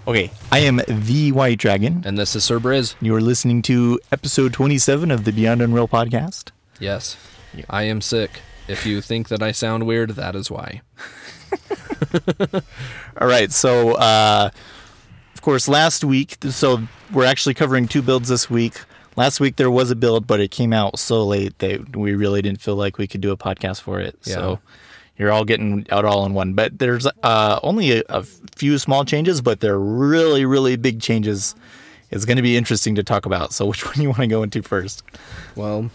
Okay, I am the White Dragon. And this is Sir Briz. You are listening to episode 27 of the BeyondUnreal Podcast. Yes, I am sick. If you think that I sound weird, that is why. All right, so, of course, last week, so we're actually covering 2 builds this week. Last week there was a build, but it came out so late that we really didn't feel like we could do a podcast for it. Yeah. So you're all getting out all in one. But there's only a few small changes, but they're really, really big changes. It's going to be interesting to talk about. So which one do you want to go into first? Well,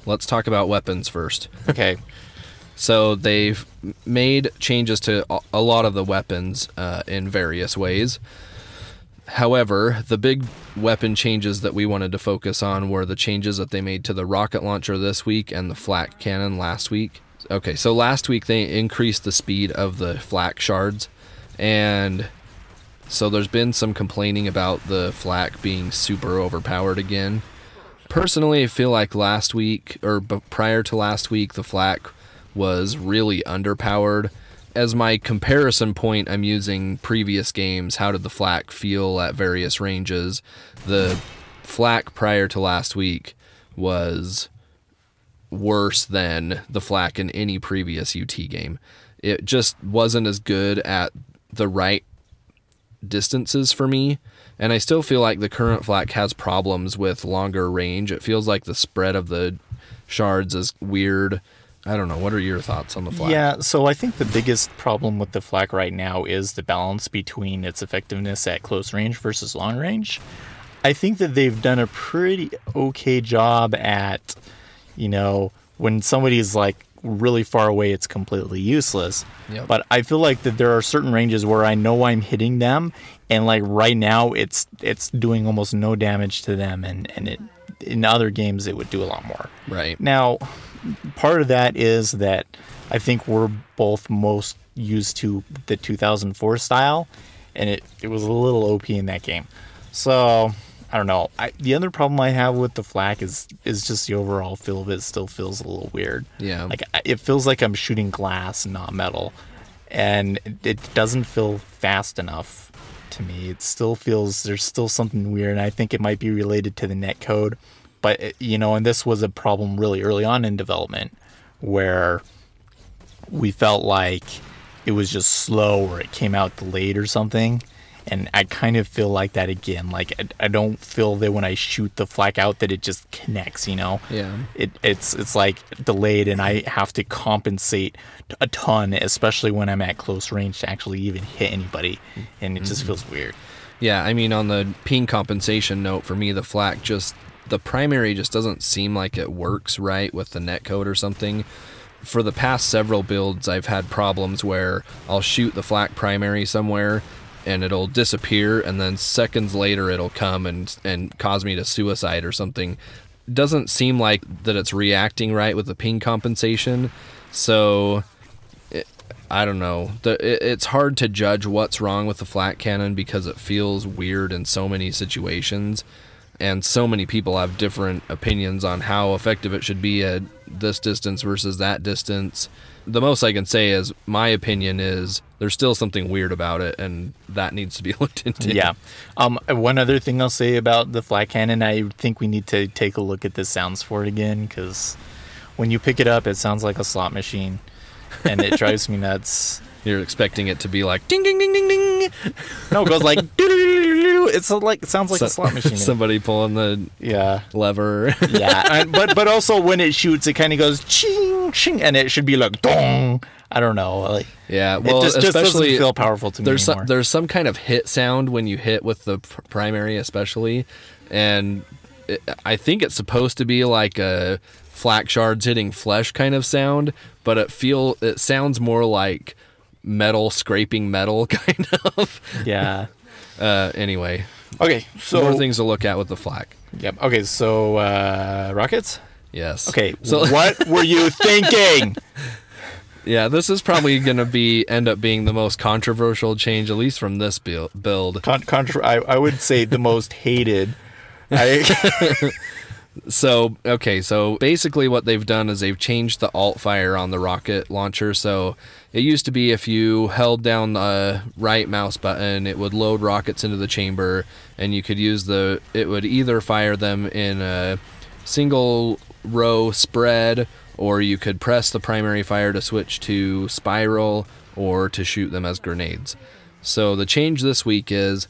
let's talk about weapons first. Okay. So they've made changes to a lot of the weapons in various ways. However, the big weapon changes that we wanted to focus on were the changes that they made to the rocket launcher this week and the flak cannon last week. Okay, so last week they increased the speed of the flak shards, and so there's been some complaining about the flak being super overpowered again. Personally, I feel like last week, or prior to last week, the flak was really underpowered. As my comparison point, I'm using previous games. How did the flak feel at various ranges? The flak prior to last week was worse than the flak in any previous UT game. It just wasn't as good at the right distances for me, and I still feel like the current flak has problems with longer range. It feels like the spread of the shards is weird. I don't know. What are your thoughts on the flak? Yeah, so I think the biggest problem with the flak right now is the balance between its effectiveness at close range versus long range. I think that they've done a pretty okay job at, you know, when somebody's like really far away, it's completely useless. Yep. But I feel like that there are certain ranges where I know I'm hitting them, and like right now it's doing almost no damage to them, and it in other games it would do a lot more. Right. Now, part of that is that I think we're both most used to the 2004 style, and it was a little OP in that game. So I don't know. The other problem I have with the flak is just the overall feel of it still feels a little weird. Yeah. Like it feels like I'm shooting glass, not metal, and it doesn't feel fast enough to me. It still feels there's still something weird, and I think it might be related to the netcode. But, you know, and this was a problem really early on in development where we felt like it was just slow or it came out delayed or something. And I kind of feel like that again. Like, I don't feel that when I shoot the flak out that it just connects, you know? Yeah. It's like delayed, and I have to compensate a ton, especially when I'm at close range to actually even hit anybody. And it just feels weird. Yeah, I mean, on the ping compensation note, for me, the flak the primary just doesn't seem like it works right with the netcode or something. For the past several builds, I've had problems where I'll shoot the flak primary somewhere and it'll disappear, and then seconds later it'll come and cause me to suicide or something. Doesn't seem like that it's reacting right with the ping compensation, so I don't know. It's hard to judge what's wrong with the flak cannon because it feels weird in so many situations. And so many people have different opinions on how effective it should be at this distance versus that distance. The most I can say is my opinion is there's still something weird about it, and that needs to be looked into. Yeah. One other thing I'll say about the flak cannon, I think we need to take a look at the sounds for it again, because when you pick it up, it sounds like a slot machine, and it drives me nuts. You're expecting it to be like ding ding ding ding ding. No, it goes like it's like it sounds like a slot machine. Somebody pulling the lever. Yeah, but also when it shoots, it kind of goes ching ching, and it should be like dong. I don't know. Like, yeah, well, it just doesn't feel powerful to me anymore. There's some kind of hit sound when you hit with the primary, especially, and I think it's supposed to be like a flak shards hitting flesh kind of sound, but it sounds more like metal scraping metal kind of. Yeah. Anyway. Okay, so more things to look at with the flak. Yep. Okay, so rockets? Yes. Okay, so what were you thinking? Yeah, this is probably going to end up being the most controversial change, at least from this build. I would say the most hated. So basically what they've done is they've changed the alt fire on the rocket launcher. So it used to be if you held down the right mouse button, it would load rockets into the chamber, and you could use it would either fire them in a single row spread, or you could press the primary fire to switch to spiral, or to shoot them as grenades. So the change this week is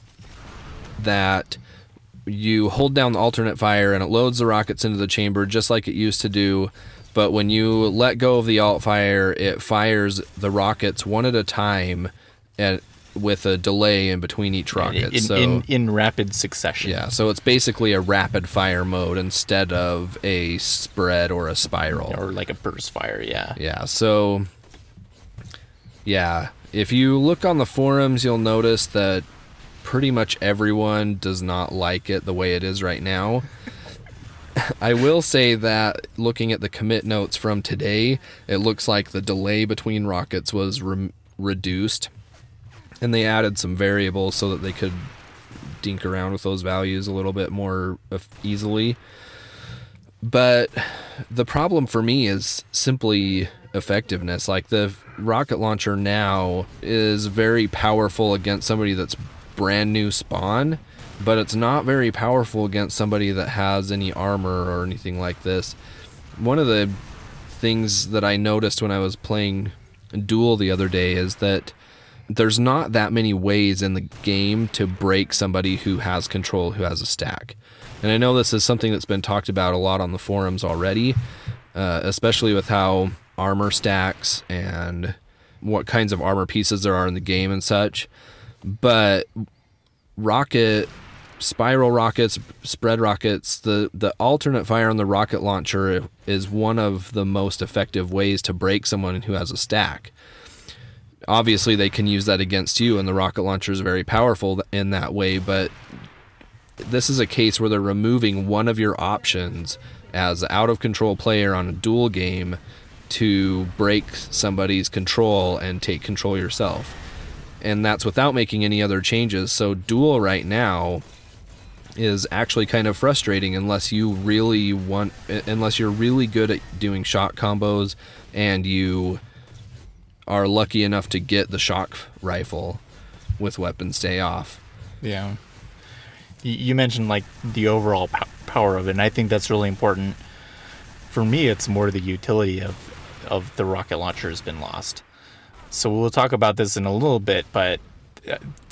that you hold down the alternate fire and it loads the rockets into the chamber just like it used to do, but when you let go of the alt fire, it fires the rockets one at a time and with a delay in between each rocket. In rapid succession. Yeah, so it's basically a rapid fire mode instead of a spread or a spiral. Or like a burst fire, yeah. Yeah, so yeah, if you look on the forums, you'll notice that pretty much everyone does not like it the way it is right now. I will say that looking at the commit notes from today, it looks like the delay between rockets was reduced, and they added some variables so that they could dink around with those values a little bit more easily. But the problem for me is simply effectiveness. Like, the rocket launcher now is very powerful against somebody that's brand new spawn, but it's not very powerful against somebody that has any armor or anything like this. One of the things that I noticed when I was playing Duel the other day is that there's not that many ways in the game to break somebody who has control, who has a stack. And I know this is something that's been talked about a lot on the forums already, especially with how armor stacks and what kinds of armor pieces there are in the game and such. But spiral rockets, spread rockets, the alternate fire on the rocket launcher is one of the most effective ways to break someone who has a stack. Obviously, they can use that against you, and the rocket launcher is very powerful in that way, but this is a case where they're removing one of your options as an out-of-control player on a duel game to break somebody's control and take control yourself. And that's without making any other changes. So duel right now is actually kind of frustrating unless you're really good at doing shot combos and you are lucky enough to get the shock rifle with weapon stay off. Yeah. You mentioned like the overall power of it, and I think that's really important. For me, it's more the utility of the rocket launcher has been lost. So we'll talk about this in a little bit, but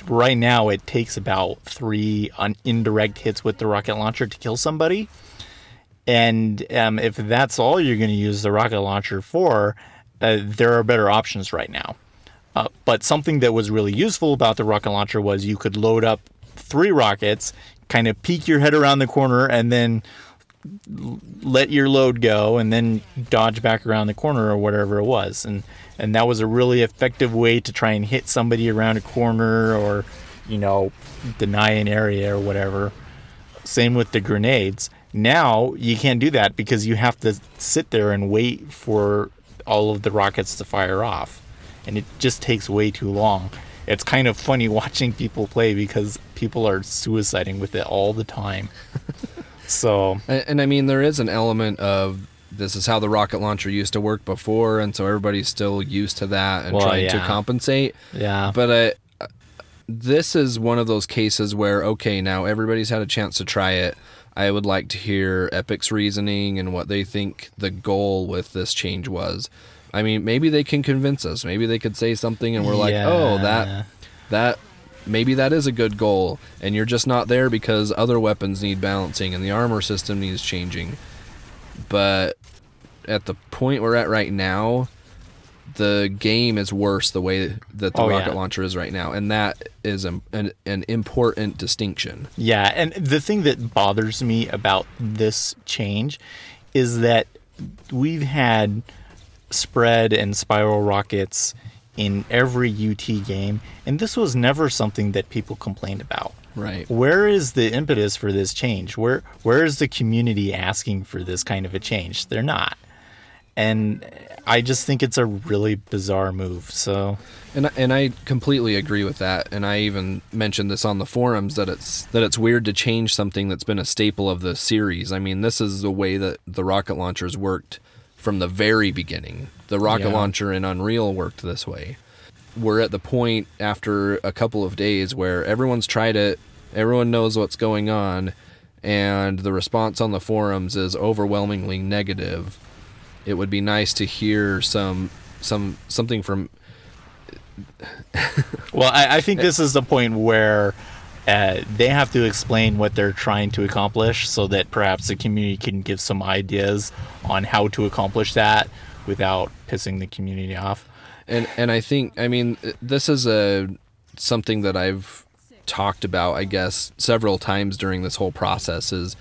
right now it takes about 3 indirect hits with the rocket launcher to kill somebody. And if that's all you're going to use the rocket launcher for, there are better options right now. But something that was really useful about the rocket launcher was you could load up 3 rockets, kind of peek your head around the corner, and then let your load go, and then dodge back around the corner or whatever it was. And that was a really effective way to try and hit somebody around a corner or, deny an area or whatever. Same with the grenades. Now you can't do that because you have to sit there and wait for all of the rockets to fire off. And it just takes way too long. It's kind of funny watching people play because people are suiciding with it all the time. So, and I mean, there is an element of this is how the rocket launcher used to work before, and so everybody's still used to that and trying to compensate. Yeah. But this is one of those cases where, okay, now everybody's had a chance to try it. I would like to hear Epic's reasoning and what they think the goal with this change was. I mean, maybe they can convince us. Maybe they could say something and we're like, oh, that maybe that is a good goal, and you're just not there because other weapons need balancing and the armor system needs changing. But at the point we're at right now, the game is worse the way that the rocket launcher is right now, and that is an important distinction. Yeah, and the thing that bothers me about this change is that we've had spread and spiral rockets in every UT game, and this was never something that people complained about. Right. Where is the impetus for this change? Where is the community asking for this kind of a change? They're not. and I just think it's a really bizarre move. So, and I completely agree with that. And I even mentioned this on the forums that it's weird to change something that's been a staple of the series. I mean, this is the way that the rocket launchers worked from the very beginning. The rocket launcher in Unreal worked this way. We're at the point after a couple of days where everyone's tried it, everyone knows what's going on, and the response on the forums is overwhelmingly negative. It would be nice to hear something from. Well, I think this is the point where they have to explain what they're trying to accomplish, so that perhaps the community can give some ideas on how to accomplish that without pissing the community off. And I think, I mean, this is something that I've talked about, I guess, several times during this whole process, is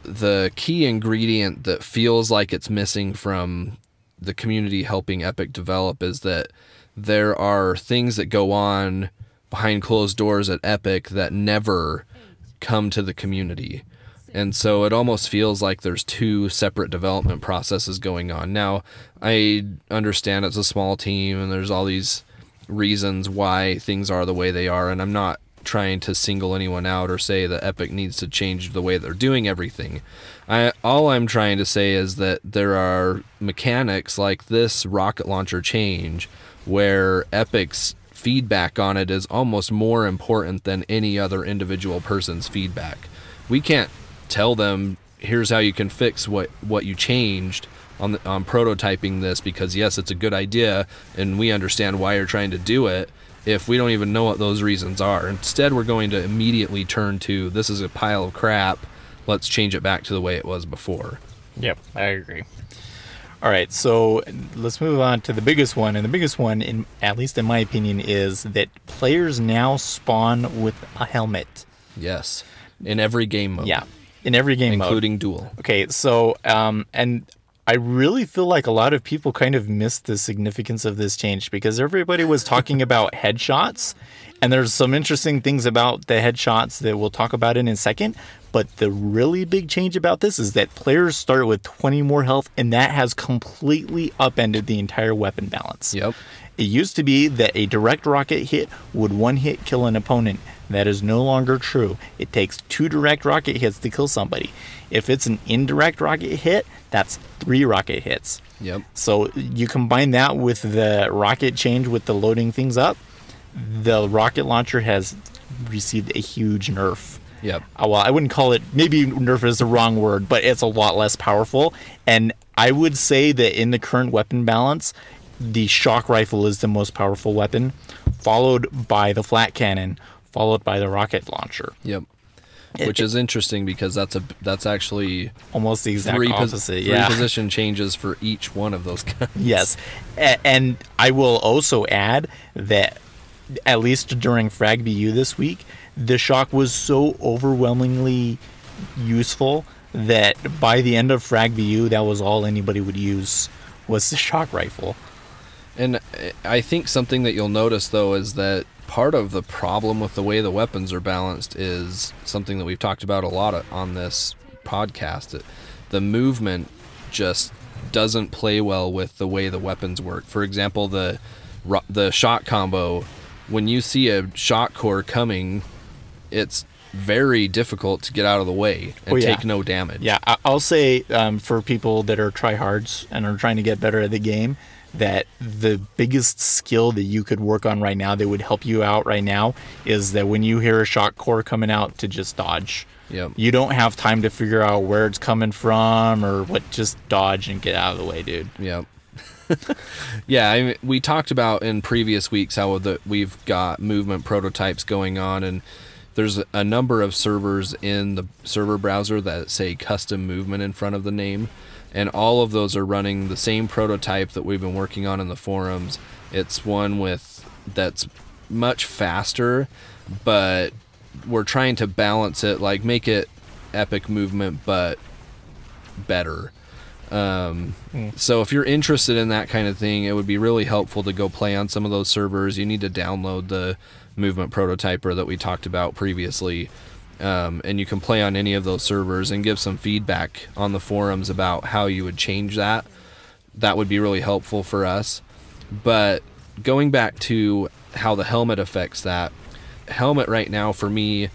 the key ingredient that feels like it's missing from the community helping Epic develop is that there are things that go on behind closed doors at Epic that never come to the community. And so it almost feels like there's two separate development processes going on. Now, I understand it's a small team and there's all these reasons why things are the way they are, and I'm not trying to single anyone out or say that Epic needs to change the way they're doing everything. All I'm trying to say is that there are mechanics like this rocket launcher change where Epic's feedback on it is almost more important than any other individual person's feedback. We can't tell them, here's how you can fix what you changed on prototyping this, because yes, it's a good idea and we understand why you're trying to do it, if we don't even know what those reasons are. Instead, we're going to immediately turn to, this is a pile of crap, let's change it back to the way it was before. Yep, I agree. All right, so let's move on to the biggest one. And the biggest one, at least in my opinion, is that players now spawn with a helmet. Yes, in every game mode. Yeah, in every game mode. Including duel. Okay, so, and I really feel like a lot of people kind of missed the significance of this change, because everybody was talking about headshots, and there's some interesting things about the headshots that we'll talk about in a second. But the really big change about this is that players start with 20 more health, and that has completely upended the entire weapon balance. Yep. It used to be that a direct rocket hit would one hit kill an opponent. That is no longer true. It takes 2 direct rocket hits to kill somebody. If it's an indirect rocket hit, that's 3 rocket hits. Yep. So you combine that with the rocket change with the loading things up, the rocket launcher has received a huge nerf. Yep. Well, I wouldn't call it, maybe nerf is the wrong word, but it's a lot less powerful. And I would say that in the current weapon balance, the shock rifle is the most powerful weapon, followed by the flat cannon, followed by the rocket launcher. Yep. Which is interesting, because that's actually almost the exact opposite. Three position changes for each one of those guns. Yes. And I will also add that, at least during Frag BU this week, the shock was so overwhelmingly useful that by the end of Frag BU, that was all anybody would use, was the shock rifle. And I think something that you'll notice, though, is that part of the problem with the way the weapons are balanced is something that we've talked about a lot on this podcast. The movement just doesn't play well with the way the weapons work. For example, the shot combo, when you see a shot core coming, it's very difficult to get out of the way and take no damage. Yeah, I'll say for people that are tryhards and are trying to get better at the game, that the biggest skill that you could work on right now that would help you out right now is that when you hear a shot core coming out, to just dodge. Yep. You don't have time to figure out where it's coming from or what, just dodge and get out of the way, dude. Yep. Yeah, I mean, we talked about in previous weeks how we've got movement prototypes going on, and there's a number of servers in the server browser that say custom movement in front of the name, and all of those are running the same prototype that we've been working on in the forums. It's one that's much faster, but we're trying to balance it, like make it Epic movement but better. So if you're interested in that kind of thing, it would be really helpful to go play on some of those servers. You need to download the movement prototyper that we talked about previously, and you can play on any of those servers and give some feedback on the forums about how you would change that. That would be really helpful for us. But going back to how the helmet affects that, helmet right now for me,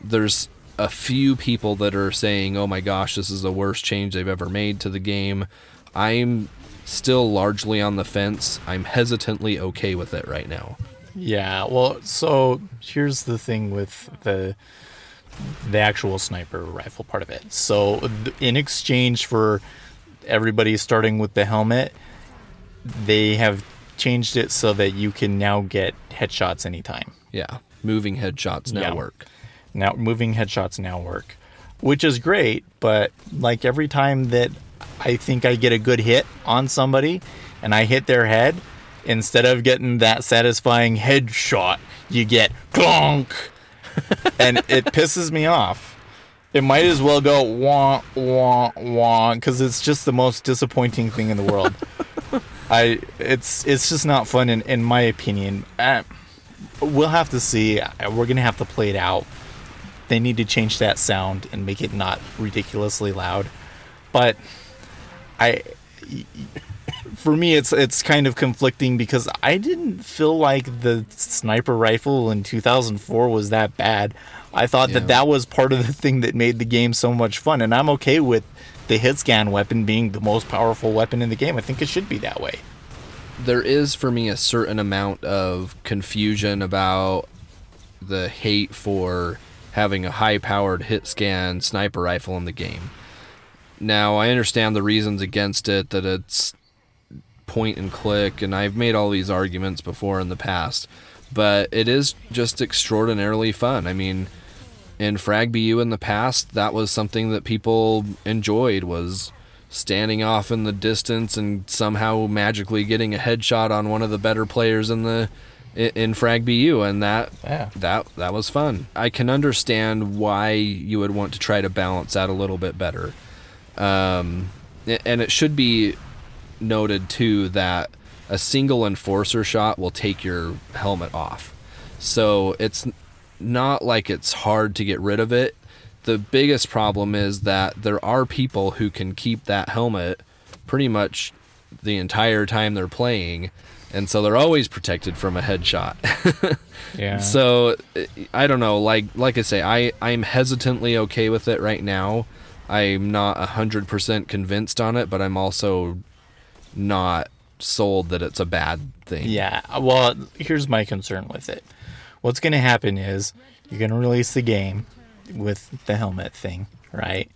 there's a few people that are saying, oh my gosh, this is the worst change they've ever made to the game. I'm still largely on the fence. I'm hesitantly okay with it right now. Yeah, well, so here's the thing with the actual sniper rifle part of it. So in exchange for everybody starting with the helmet, they have changed it so that you can now get headshots anytime. Yeah, moving headshots now work. Now moving headshots now work, which is great, but like every time that I think I get a good hit on somebody and I hit their head, instead of getting that satisfying headshot, you get clonk. And it pisses me off. It might as well go wah, wah, wah, because it's just the most disappointing thing in the world. It's just not fun in my opinion. We'll have to see. We're going to have to play it out. They need to change that sound and make it not ridiculously loud. But for me, it's kind of conflicting because I didn't feel like the sniper rifle in 2004 was that bad. I thought that was part of the thing that made the game so much fun, and I'm okay with the hit scan weapon being the most powerful weapon in the game. I think it should be that way. There is, for me, a certain amount of confusion about the hate for having a high-powered hit scan sniper rifle in the game. Now, I understand the reasons against it, that it's point and click, and I've made all these arguments before in the past, but it is just extraordinarily fun. I mean, in Frag BU in the past, that was something that people enjoyed, was standing off in the distance and somehow magically getting a headshot on one of the better players in Frag BU, and that was fun. I can understand why you would want to try to balance that a little bit better. And it should be noted too that a single enforcer shot will take your helmet off, so it's not like it's hard to get rid of it. The biggest problem is that there are people who can keep that helmet pretty much the entire time they're playing, and so they're always protected from a headshot. Yeah. So I don't know, like I say, I'm hesitantly okay with it right now. I'm not 100% convinced on it, but I'm also not sold that it's a bad thing. Yeah, well, here's my concern with it. What's going to happen is you're going to release the game with the helmet thing, right?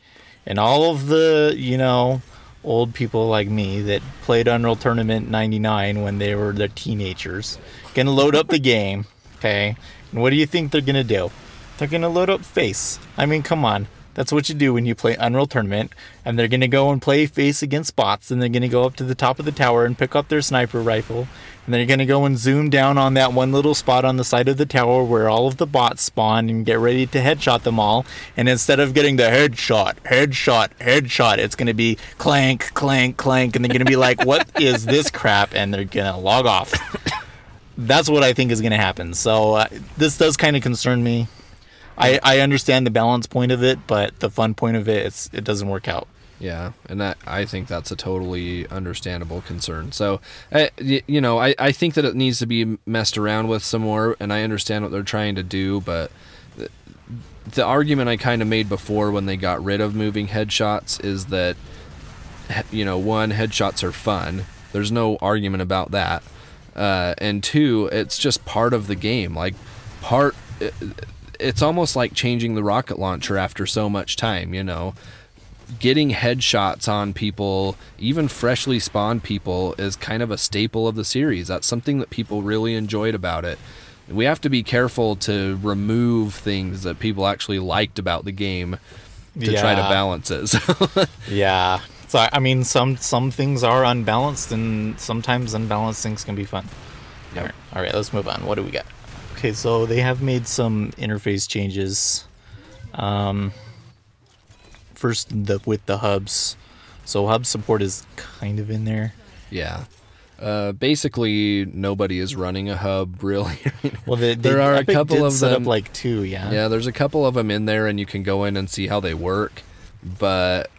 And all of the, old people like me that played Unreal Tournament 99 when they were the teenagers, going to load up the game, okay? And what do you think they're going to do? They're going to load up face. I mean, come on. That's what you do when you play Unreal Tournament, and they're going to go and play face against bots, and they're going to go up to the top of the tower and pick up their sniper rifle, and they're going to go and zoom down on that one little spot on the side of the tower where all of the bots spawn and get ready to headshot them all, and instead of getting the headshot, it's going to be clank, clank, clank, and they're going to be like, what is this crap, and they're going to log off. That's what I think is going to happen. So this does kind of concern me. I understand the balance point of it, but the fun point of it, it doesn't work out. Yeah, and I think that's a totally understandable concern. So, I think that it needs to be messed around with some more, and I understand what they're trying to do, but the argument I kind of made before when they got rid of moving headshots is that, one, headshots are fun. There's no argument about that. And two, it's just part of the game. It's almost like changing the rocket launcher after so much time, Getting headshots on people, even freshly spawned people, is kind of a staple of the series. That's something that people really enjoyed about it. We have to be careful to remove things that people actually liked about the game to try to balance it. So yeah. So, I mean, some things are unbalanced, and sometimes unbalanced things can be fun. Yep. All right, let's move on. What do we got? Okay, so they have made some interface changes. First, with the hubs. So hub support is kind of in there. Yeah. Basically, nobody is running a hub really. Well, there are a couple of set them. Up like 2, yeah. Yeah, there's a couple of them in there, and you can go in and see how they work. But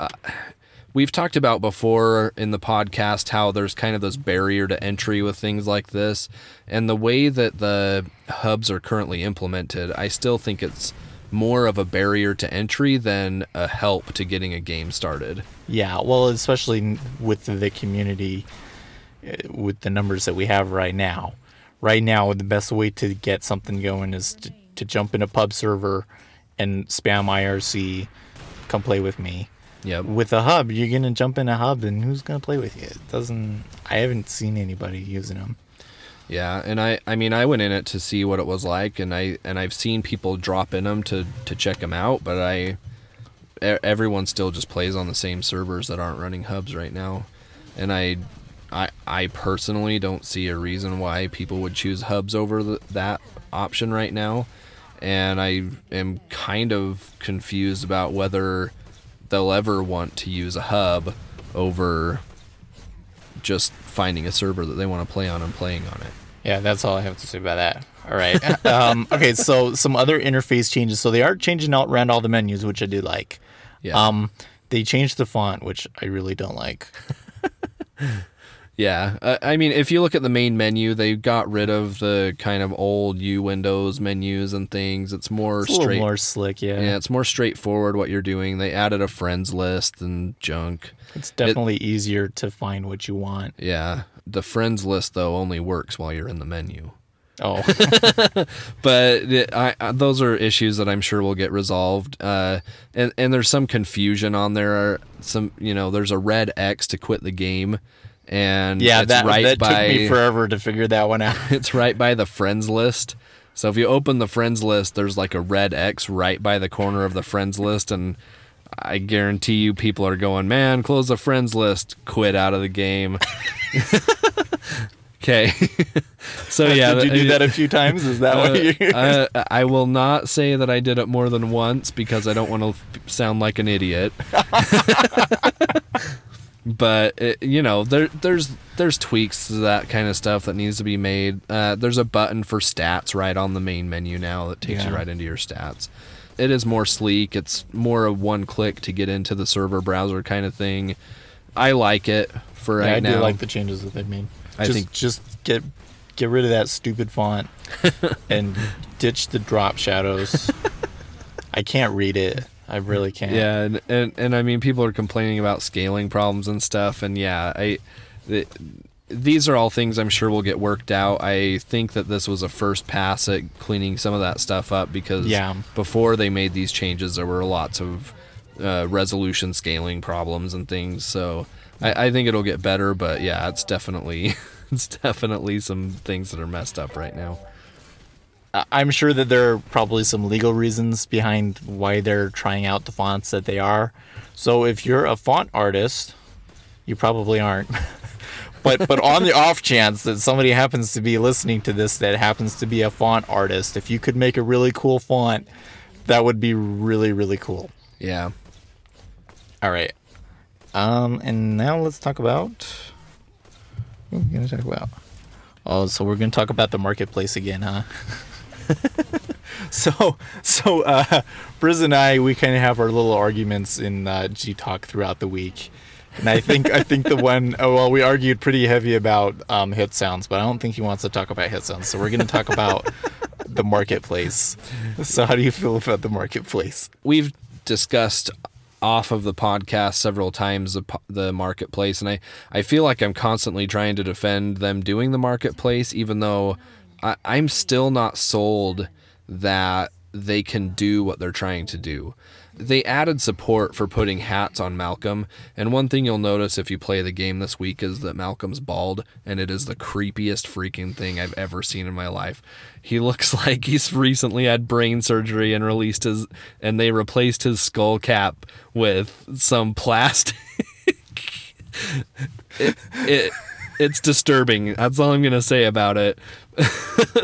we've talked about before in the podcast how there's kind of this barrier to entry with things like this, and the way that the hubs are currently implemented, I still think it's more of a barrier to entry than a help to getting a game started. Yeah, well, especially with the community, with the numbers that we have right now. Right now, the best way to get something going is to jump in a pub server and spam IRC, come play with me. Yep. With a hub, you're going to jump in a hub, and who's going to play with you? I haven't seen anybody using them. Yeah, and I mean, I went in it to see what it was like, and I've seen people drop in them to check them out, but everyone still just plays on the same servers that aren't running hubs right now, and I personally don't see a reason why people would choose hubs over that option right now, and I am kind of confused about whether they'll ever want to use a hub over just finding a server that they want to play on and playing on it. Yeah, that's all I have to say about that. All right. Okay, so some other interface changes. So they are changing out around all the menus, which I do like. Yeah. They changed the font, which I really don't like. Yeah, I mean, if you look at the main menu, they got rid of the kind of old Windows menus and things. It's more a little more slick, yeah. Yeah, it's more straightforward what you're doing. They added a friends list and junk. It's definitely easier to find what you want. Yeah, the friends list, though, only works while you're in the menu. Oh. But those are issues that I'm sure will get resolved. And there's some confusion on there. There's a red X to quit the game. And yeah, that took me forever to figure that one out. It's right by the friends list. So if you open the friends list, there's like a red X right by the corner of the friends list, and I guarantee you people are going, man, close the friends list, quit out of the game. Okay. So yeah. Did you do that a few times? Is that what you I will not say that I did it more than once because I don't want to sound like an idiot. But there's tweaks to that kind of stuff that needs to be made. There's a button for stats right on the main menu now that takes you right into your stats. It is more sleek. It's more of one click to get into the server browser kind of thing. I like it for right now. I do like the changes that they've made. I think just get rid of that stupid font and ditch the drop shadows. I can't read it. I really can't. Yeah, and I mean, people are complaining about scaling problems and stuff, and yeah, these are all things I'm sure will get worked out. I think that this was a first pass at cleaning some of that stuff up because before they made these changes, there were lots of resolution scaling problems and things. So I think it'll get better, but yeah, it's definitely some things that are messed up right now. I'm sure that there are probably some legal reasons behind why they're trying out the fonts that they are. So if you're a font artist, you probably aren't. But on the off chance that somebody happens to be listening to this that happens to be a font artist, if you could make a really cool font, that would be really, really cool. Yeah. All right. And now let's talk about... What are we going to talk about? Oh, so we're going to talk about the marketplace again, huh? So Briz and I, we kind of have our little arguments in G-Talk throughout the week. And I think the one, we argued pretty heavy about hit sounds, but I don't think he wants to talk about hit sounds. So we're going to talk about the marketplace. So how do you feel about the marketplace? We've discussed off of the podcast several times the marketplace, and I feel like I'm constantly trying to defend them doing the marketplace, even though I'm still not sold that they can do what they're trying to do. They added support for putting hats on Malcolm, and one thing you'll notice if you play the game this week is that Malcolm's bald, and it is the creepiest freaking thing I've ever seen in my life. He looks like he's recently had brain surgery and they replaced his skull cap with some plastic. It's disturbing. That's all I'm going to say about it.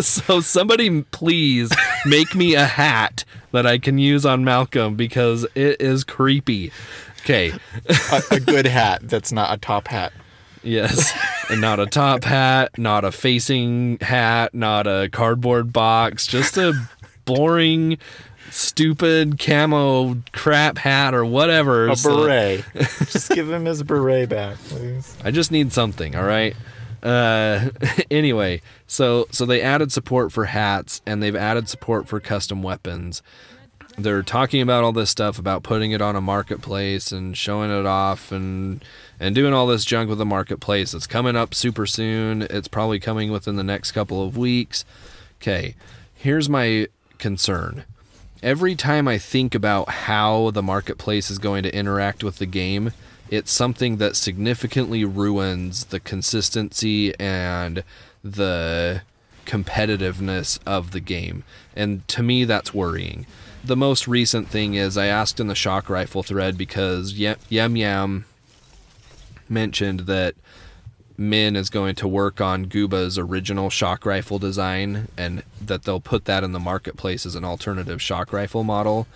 So somebody please make me a hat that I can use on Malcolm because it is creepy. Okay. A good hat that's not a top hat. Yes. And not a top hat, not a facing hat, not a cardboard box, just a boring, stupid camo crap hat or whatever. A beret. Just give him his beret back, please. I just need something, all right? Anyway, so they added support for hats, and they've added support for custom weapons. They're talking about all this stuff about putting it on a marketplace and showing it off and doing all this junk with the marketplace. It's coming up super soon. It's probably coming within the next couple of weeks. Okay, here's my concern. Every time I think about how the marketplace is going to interact with the game, it's something that significantly ruins the consistency and the competitiveness of the game. And to me, that's worrying. The most recent thing is I asked in the shock rifle thread because Yam mentioned that Min is going to work on Gooba's original shock rifle design and that they'll put that in the marketplace as an alternative shock rifle model.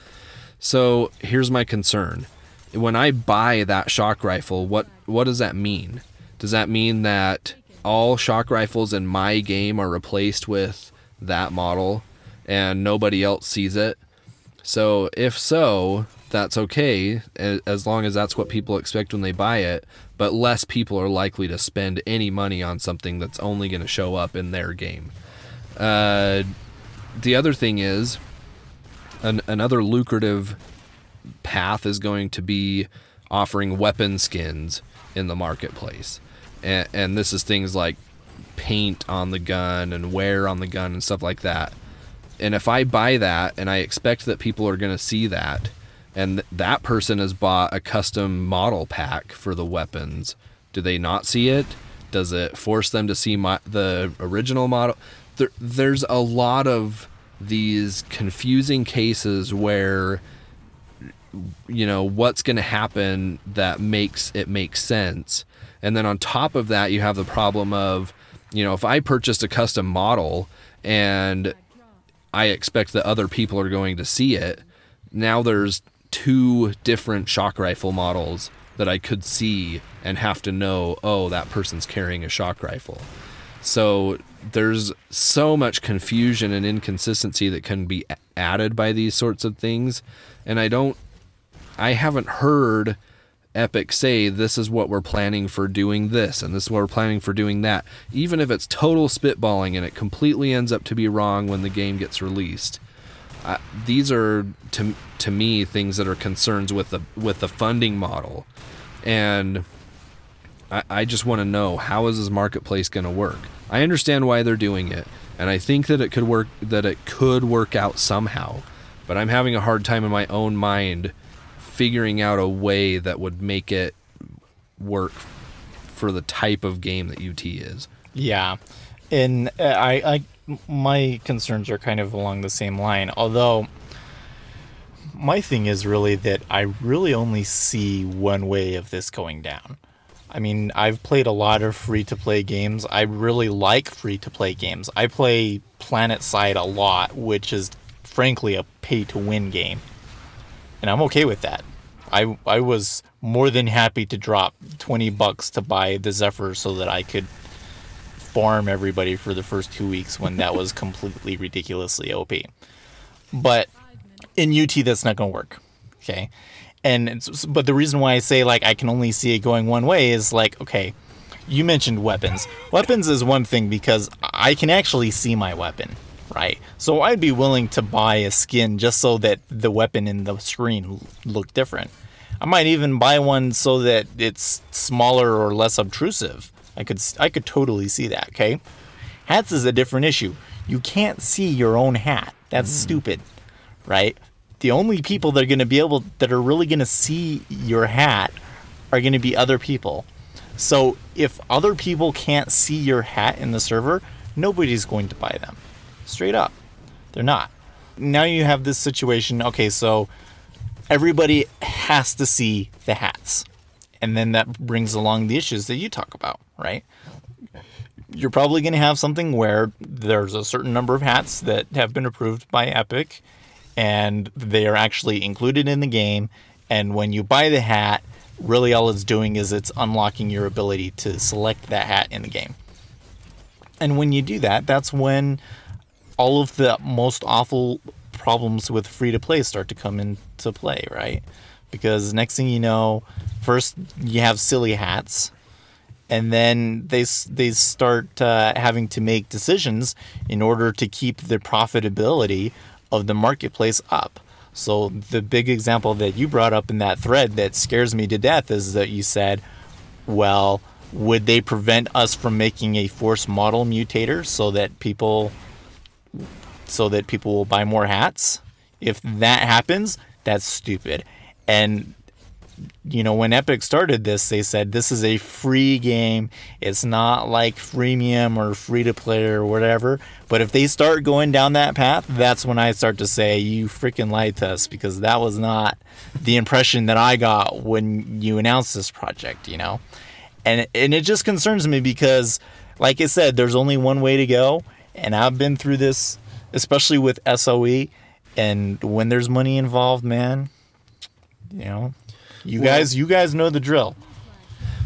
So here's my concern. When I buy that shock rifle, what does that mean? Does that mean that all shock rifles in my game are replaced with that model and nobody else sees it? So if so, that's okay, as long as that's what people expect when they buy it, but less people are likely to spend any money on something that's only going to show up in their game. The other thing is, another lucrative path is going to be offering weapon skins in the marketplace. And this is things like paint on the gun and wear on the gun and stuff like that. And if I buy that and I expect that people are going to see that, and that person has bought a custom model pack for the weapons, do they not see it? Does it force them to see the original model? There's a lot of these confusing cases where, you know, what's going to happen that makes it make sense. And then on top of that, you have the problem of, you know, if I purchased a custom model and I expect that other people are going to see it, now there's two different shock rifle models that I could see and have to know, oh, that person's carrying a shock rifle. So there's so much confusion and inconsistency that can be added by these sorts of things. And I haven't heard Epic say this is what we're planning for doing this and this is what we're planning for doing that. Even if it's total spitballing and it completely ends up to be wrong when the game gets released. These are to me things that are concerns with the funding model. And I just want to know, how is this marketplace going to work? I understand why they're doing it, and I think that it could work out somehow, but I'm having a hard time in my own mind figuring out a way that would make it work for the type of game that UT is. Yeah, and my concerns are kind of along the same line, although my thing is really that I really only see one way of this going down. I mean, I've played a lot of free-to-play games. I really like free-to-play games. I play PlanetSide a lot, which is frankly a pay-to-win game. And I'm okay with that. I was more than happy to drop $20 to buy the Zephyr so that I could farm everybody for the first 2 weeks when that was completely ridiculously OP. But in UT, that's not going to work. Okay? But the reason why I say, like, I can only see it going one way is, like, okay, you mentioned weapons. Weapons is one thing because I can actually see my weapon, right? So I'd be willing to buy a skin just so that the weapon in the screen looked different. I might even buy one so that it's smaller or less obtrusive. I could totally see that, okay? Hats is a different issue. You can't see your own hat. That's stupid, right? The only people that are really going to see your hat are going to be other people. So if other people can't see your hat in the server, nobody's going to buy them. Straight up. They're not. Now you have this situation. Okay, so everybody has to see the hats. And then that brings along the issues that you talk about, right? You're probably going to have something where there's a certain number of hats that have been approved by Epic, and they are actually included in the game. And when you buy the hat, really all it's doing is it's unlocking your ability to select that hat in the game. And when you do that, that's when all of the most awful problems with free-to-play start to come into play, right? Because next thing you know, first you have silly hats, and then they start having to make decisions in order to keep the profitability of the marketplace up. So the big example that you brought up in that thread that scares me to death is that you said, well, would they prevent us from making a force model mutator so that people will buy more hats? If that happens, that's stupid. And when Epic started this, they said this is a free game. It's not like freemium or free to play or whatever. But if they start going down that path, that's when I start to say, you freaking lied to us, because that was not the impression that I got when you announced this project, And it just concerns me because, like I said, there's only one way to go. And I've been through this, especially with SOE. And when there's money involved, man, you guys know the drill.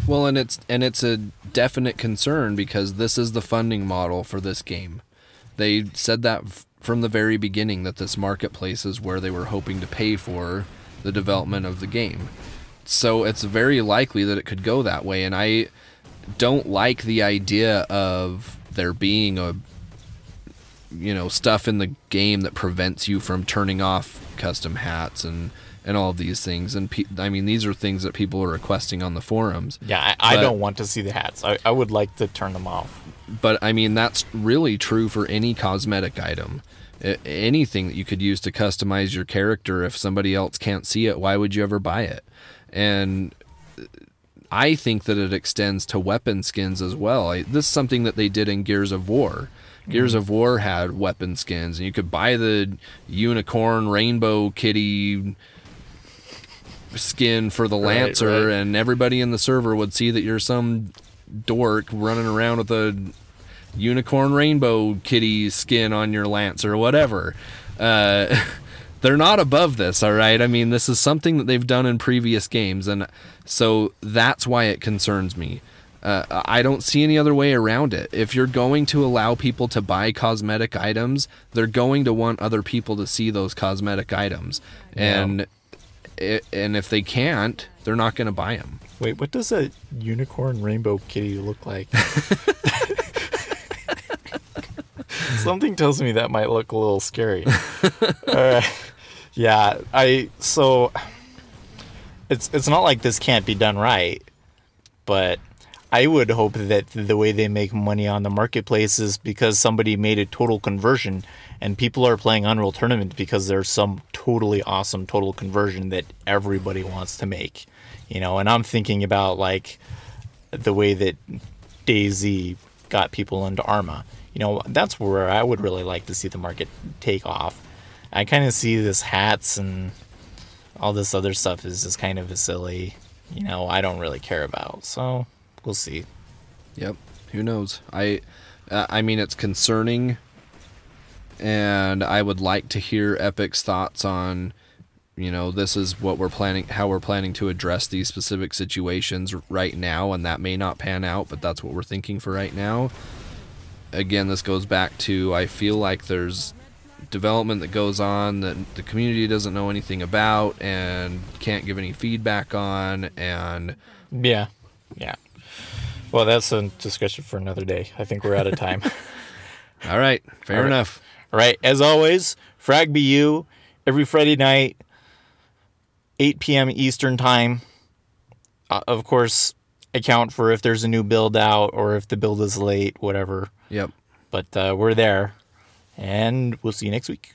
Well, and it's a definite concern because this is the funding model for this game. They said that from the very beginning, that this marketplace is where they were hoping to pay for the development of the game. So it's very likely that it could go that way, and I don't like the idea of there being stuff in the game that prevents you from turning off custom hats and all of these things. And these are things that people are requesting on the forums. Yeah, I don't want to see the hats. I would like to turn them off. But that's really true for any cosmetic item. Anything that you could use to customize your character, if somebody else can't see it, why would you ever buy it? And I think that it extends to weapon skins as well. This is something that they did in Gears of War. Gears of War had weapon skins, and you could buy the unicorn rainbow kitty skin for the Lancer, right. And everybody in the server would see that you're some dork running around with a unicorn rainbow kitty skin on your Lancer or whatever. They're not above this, all right? This is something that they've done in previous games, and so that's why it concerns me. I don't see any other way around it. If you're going to allow people to buy cosmetic items, they're going to want other people to see those cosmetic items. And if they can't, they're not going to buy them. Wait, what does a unicorn rainbow kitty look like? Something tells me that might look a little scary. Yeah, so it's not like this can't be done right, but I would hope that the way they make money on the marketplace is because somebody made a total conversion and people are playing Unreal Tournament because there's some totally awesome total conversion that everybody wants to make, and I'm thinking about like the way that DayZ got people into Arma. That's where I would really like to see the market take off. I kind of see this hats and all this other stuff is just kind of a silly, I don't really care about. So we'll see. Yep. Who knows? It's concerning, and I would like to hear Epic's thoughts on, this is what we're planning, how we're planning to address these specific situations right now, and that may not pan out, but that's what we're thinking for right now. Again, this goes back to, I feel like there's development that goes on that the community doesn't know anything about and can't give any feedback on, and yeah. Well, that's a discussion for another day. I think we're out of time. All right, fair enough. All right, as always, Frag BU every Friday night, 8 p.m. Eastern time. Of course, account for if there's a new build out or if the build is late, whatever. Yep. But we're there, and we'll see you next week.